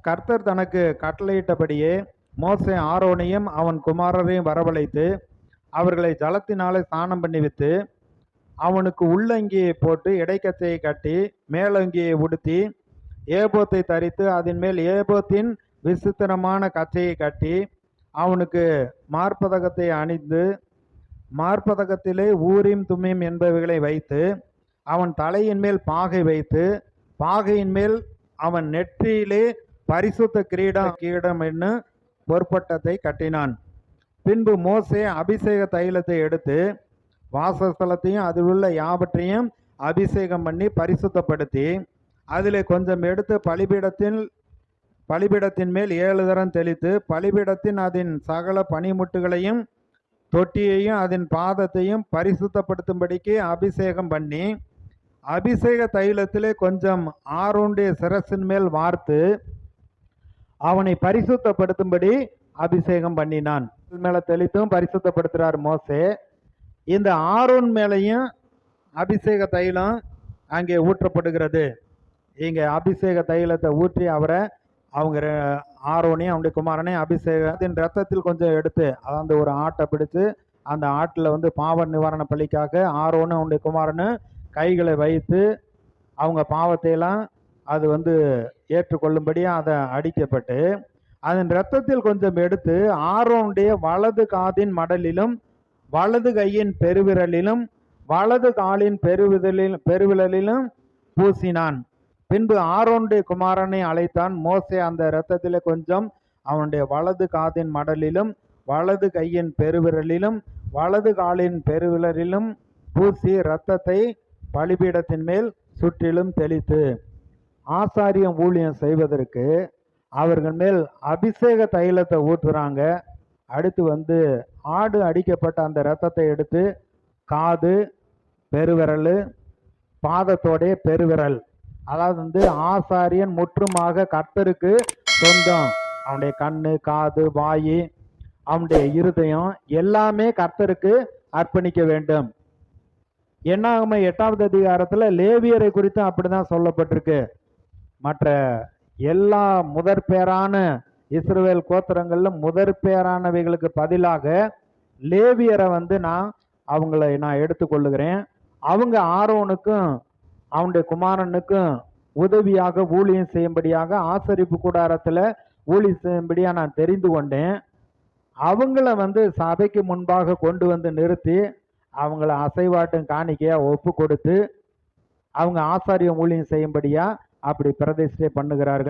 கர்த்தர் தனக்கு கட்டளையிட்டபடியே மோசே ஆரோனையும் அவன் குமாரரையும் வரவழைத்து அவர்களை ஜலத்தினாலே ஸ்நானம் பண்ணிவித்து அவனுக்கு உள்ளங்கியை போட்டு இடைக்கச்சையை கட்டி மேலங்கியை உடுத்தி ஏபோத்தை தரித்து அதன் மேல் ஏபோத்தின் விசித்திரமான கச்சையை கட்டி அவனுக்கு மார்பதகத்தை அணிந்து மார்பதகத்திலே ஊரீம் தும்மீம் என்பவைகளை வைத்து அவன் தலையின் மேல் பாகை வைத்து பாகையின் மேல் அவன் நெற்றியிலே பரிசுத்த கிரீடம் என்று பொற்பட்டத்தை கட்டினான். பின்பு மோசே அபிஷேக தைலத்தை எடுத்து வாசஸ்தலத்தையும் அதில் உள்ள யாவற்றையும் அபிஷேகம் பண்ணி பரிசுத்தப்படுத்தி அதில் கொஞ்சம் எடுத்து பலிபீடத்தின் மேல் 7 தரம் தெளித்து பலிபீடத்தின் அதன் சகல பனிமுட்டுகளையும் தொட்டியையும் அதன் பாதத்தையும் பரிசுத்தப்படுத்தும்படிக்கு அபிஷேகம் பண்ணி அபிஷேக தைலத்திலே கொஞ்சம் ஆரோனுடைய சிரசின் மேல் வார்த்து அவனை பரிசுத்தப்படுத்தும்படி அபிஷேகம் பண்ணினான். மேல தெளித்தும் பரிசுத்தப்படுத்துறார் மோசே. இந்த ஆரோன் மேலையும் அபிஷேக தைலம் அங்கே ஊற்றப்படுகிறது. இங்கே அபிஷேக தைலத்தை ஊற்றி அவங்க ஆரோனையும் அவனுடைய குமாரனையும் அபிஷேகத்தின் ரத்தத்தில் கொஞ்சம் எடுத்து அதாவது ஒரு ஆட்டை பிடித்து அந்த ஆட்டில் பாவ நிவாரண பலிக்காக ஆரோனும் அவனுடைய குமாரனும் கைகளை வைத்து அவங்க பாவத்தையெல்லாம் அது ஏற்றுக்கொள்ளும்படியாக அதை அடிக்கப்பட்டு அதன் இரத்தத்தில் கொஞ்சம் எடுத்து ஆரோனுடைய வலது காதின் மடலிலும் வலது கையின் பெருவிரலிலும் வலது காலின் பெருவிரலிலும் பூசினான். பின்பு ஆரோனுடைய குமாரனை அழைத்தான். மோசே அந்த இரத்தத்திலே கொஞ்சம் அவனுடைய வலது காதின் மடலிலும் வலது கையின் பெருவிரலிலும் வலது காலின் பெருவிரலிலும் பூசி இரத்தத்தை பலிபீடத்தின் மேல் சுற்றிலும் தெளித்து ஆசாரியம் ஊழியம் செய்வதற்கு அவர்கள் மேல் அபிஷேக தைலத்தை ஊற்றுறாங்க. அடுத்து ஆடு அடிக்கப்பட்ட அந்த இரத்தத்தை எடுத்து காது பெருவிரல் பாதத்தோடைய பெருவிரல் அதாவது ஆசாரியன் முற்றுமாக கர்த்தருக்கு சொந்தம். அவனுடைய கண்ணு காது வாய் அவனுடைய இருதயம் எல்லாமே கர்த்தருக்கு அர்ப்பணிக்க வேண்டும். என்னாகுமோ 8வது அதிகாரத்தில் லேவியரை குறித்து அப்படிதான் சொல்லப்பட்டிருக்கு. மற்ற எல்லா முதற் பேரான இஸ்ரவேல் கோத்திரங்கள்ல முதற் பேரானவைகளுக்கு பதிலாக லேவியரை அவங்களை நான் எடுத்துக்கொள்ளுகிறேன். அவங்க ஆரோனுக்கும் அவனுடைய குமாரனுக்கும் உதவியாக ஊழியம் செய்யும்படியாக ஆசரிப்பு கூடாரத்தில் ஊழியம் செய்யும்படியாக நான் தெரிந்து கொண்டேன். அவங்கள சபைக்கு முன்பாக கொண்டு நிறுத்தி அவங்கள அசைவாட்டும் காணிக்கையா ஒப்பு கொடுத்து அவங்க ஆசாரியம் ஊழியம் செய்யும்படியா அப்படி பிரதிஷ்டை பண்ணுகிறார்கள்.